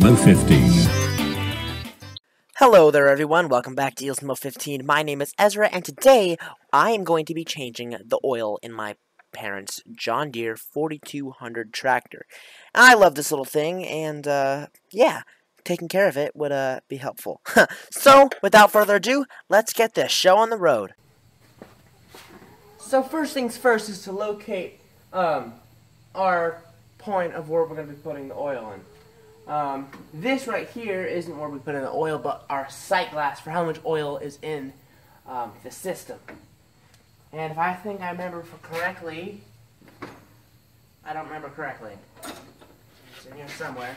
Mo 15. Hello there everyone, welcome back to Mo 15. My name is Ezra and today I am going to be changing the oil in my parents' John Deere 4200 tractor. I love this little thing and yeah, taking care of it would be helpful. So, without further ado, let's get this show on the road. So first things first is to locate our point of where we're going to be putting the oil in. This right here isn't where we put in the oil, but our sight glass for how much oil is in the system. And if I think I remember correctly, I don't remember correctly. It's in here somewhere.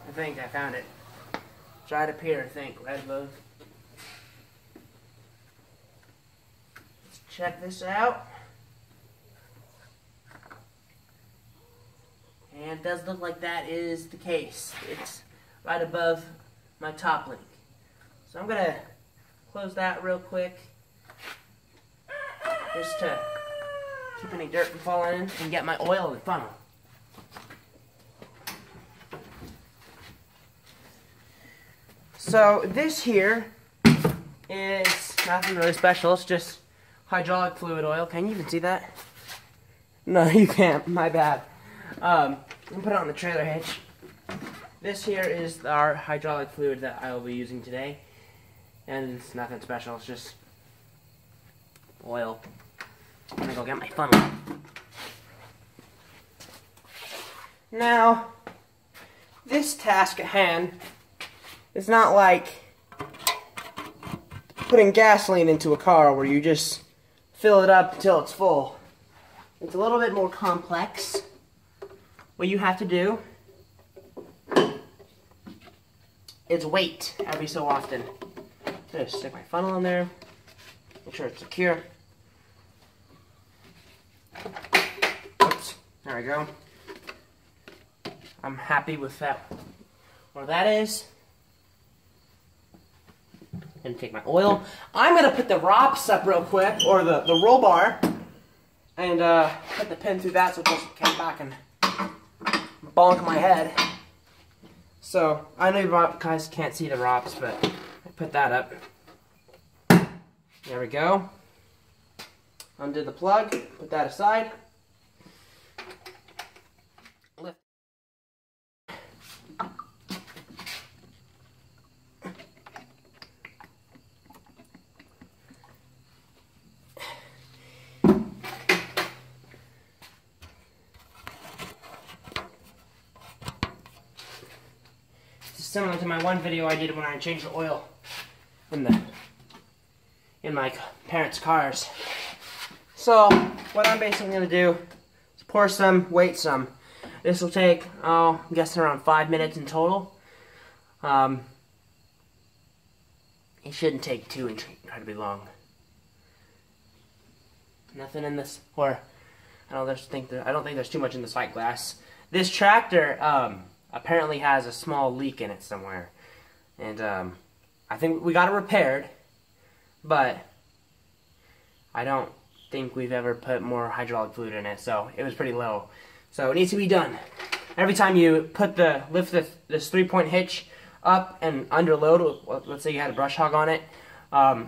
I think I found it. It's right up here, I think. Red loaf. Let's check this out. And it does look like that is the case. It's right above my top link. So I'm going to close that real quick just to keep any dirt from falling in and get my oil in the funnel. So this here is nothing really special. It's just hydraulic fluid oil. Can you even see that? No, you can't. My bad. I'm going to put it on the trailer hitch. This here is our hydraulic fluid that I will be using today. And it's nothing special, it's just oil. I'm going to go get my funnel. Now, this task at hand is not like putting gasoline into a car where you just fill it up until it's full. It's a little bit more complex. What you have to do is wait every so often. Just stick my funnel in there, make sure it's secure. Oops, there we go. I'm happy with that, where that is. And take my oil. I'm going to put the ROPS up real quick, or the roll bar, and put the pin through that so it doesn't come back and bonk my head. So, I know you guys can't see the ROPS, but I put that up. There we go. Undo the plug, put that aside. Lift. Similar to my one video I did when I changed the oil in my parents' cars. So what I'm basically going to do is pour some, wait some. This will take, I'm guessing around 5 minutes in total. It shouldn't take too incredibly long. Nothing in this, or I don't think there's too much in the sight glass. This tractor apparently has a small leak in it somewhere, and I think we got it repaired, but I don't think we've ever put more hydraulic fluid in it, so it was pretty low. So it needs to be done. Every time you lift this 3-point hitch up and under load, let's say you had a brush hog on it,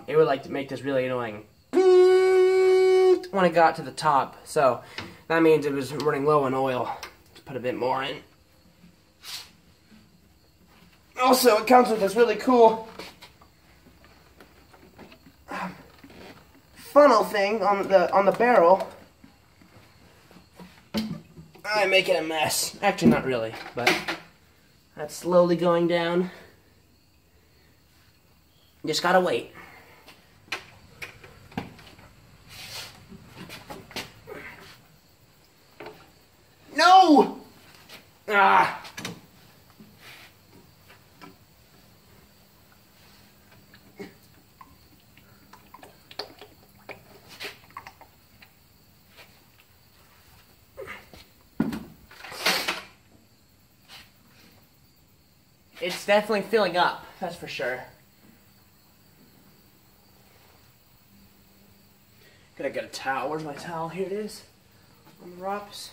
it would like to make this really annoying when it got to the top. So that means it was running low on oil. Let's put a bit more in. Also, it comes with this really cool funnel thing on the barrel. I'm making a mess. Actually, not really, but that's slowly going down. Just gotta wait. No! Ah! It's definitely filling up, that's for sure. Gotta get a towel. Where's my towel? Here it is. On the ROPS.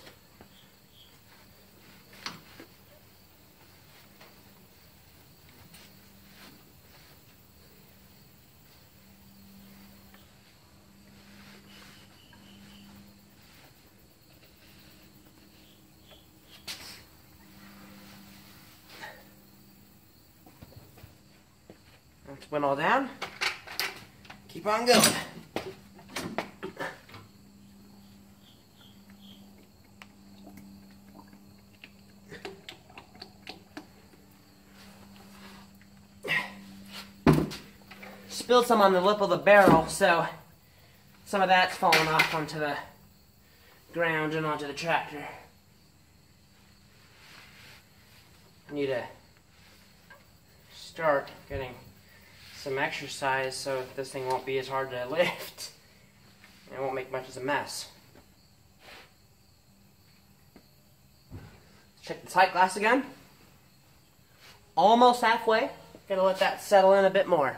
Let's went all down. Keep on going. Spilled some on the lip of the barrel, so some of that's falling off onto the ground and onto the tractor. I need to start getting some exercise so this thing won't be as hard to lift. It won't make much of a mess. Check the sight glass again. Almost halfway. Gonna let that settle in a bit more.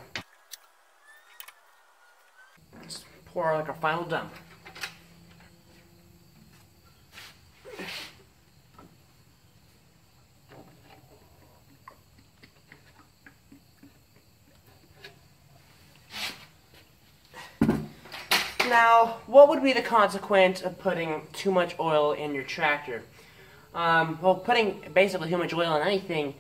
Let's pour like our final dump. Now, what would be the consequence of putting too much oil in your tractor? Well, putting basically too much oil in anything,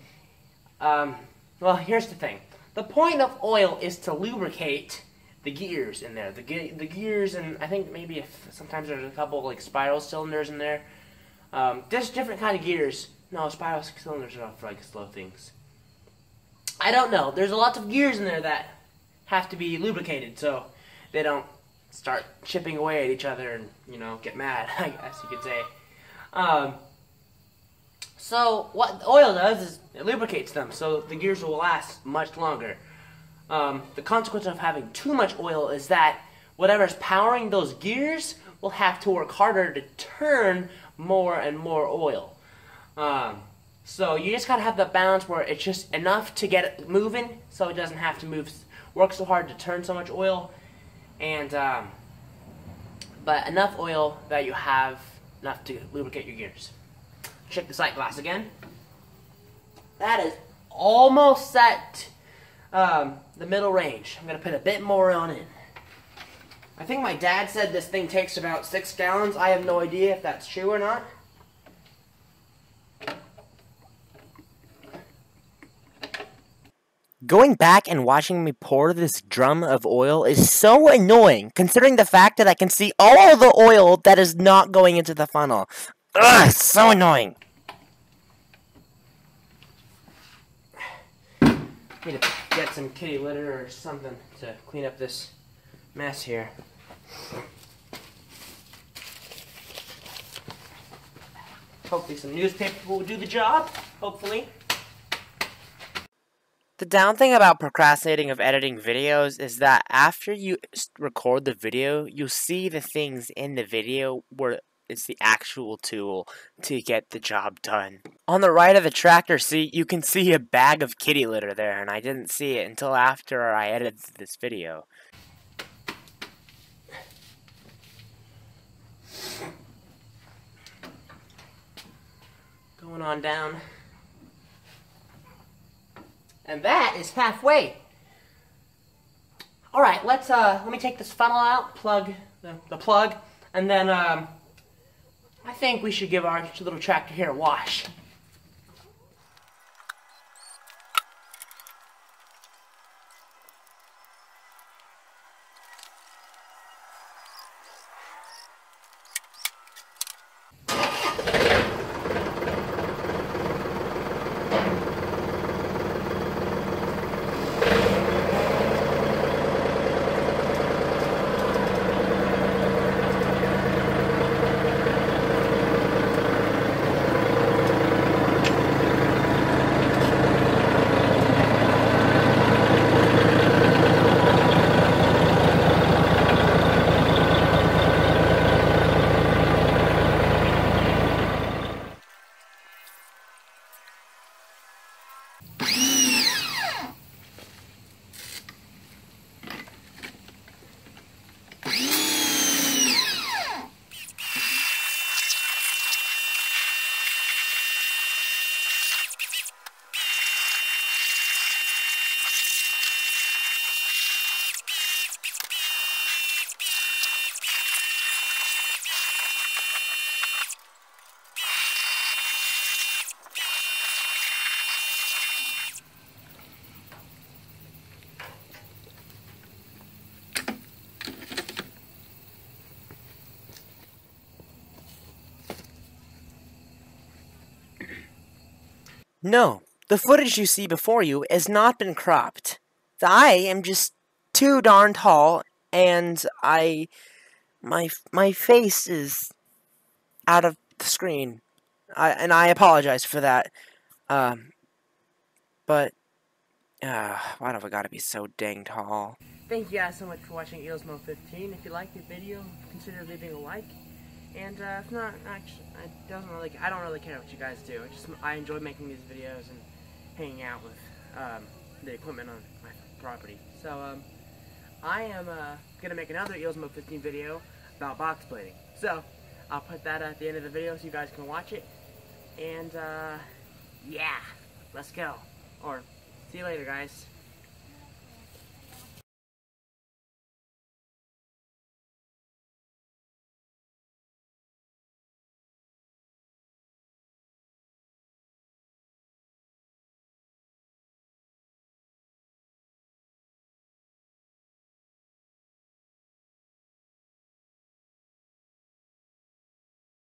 well, here's the thing. The point of oil is to lubricate the gears in there. The gears, and I think maybe sometimes there's a couple like spiral cylinders in there. Just different kind of gears. No, spiral cylinders are for like slow things. I don't know. There's lots of gears in there that have to be lubricated so they don't start chipping away at each other and, you know, get mad, I guess you could say. So what oil does is it lubricates them so the gears will last much longer. The consequence of having too much oil is that whatever's powering those gears will have to work harder to turn more and more oil. So you just gotta have the balance where it's just enough to get it moving so it doesn't have to work so hard to turn so much oil, and but enough oil that you have enough to lubricate your gears. Check the sight glass again. That is almost at the middle range. I'm gonna put a bit more on in. I think my dad said this thing takes about 6 gallons. I have no idea if that's true or not. Going back and watching me pour this drum of oil is so annoying, considering the fact that I can see all the oil that is not going into the funnel. Ugh, so annoying. Need to get some kitty litter or something to clean up this mess here. Hopefully some newspaper will do the job, hopefully. The down thing about procrastinating of editing videos is that after you record the video, you'll see the things in the video where it's the actual tool to get the job done. On the right of the tractor seat, you can see a bag of kitty litter there, and I didn't see it until after I edited this video. Going on down. And that is halfway. All right, let me take this funnel out, plug the plug, and then I think we should give our little tractor here a wash. No, the footage you see before you has not been cropped. I am just too darn tall, and my face is out of the screen. And I apologize for that. Um, but why do I gotta be so dang tall? Thank you guys so much for watching Eelsmo 15. If you liked the video, consider leaving a like. And if not, actually, I don't really care what you guys do. I enjoy making these videos and hanging out with the equipment on my property. So I am gonna make another Eelsmo 15 video about box plating. So I'll put that at the end of the video so you guys can watch it. And yeah, let's go. Or see you later, guys.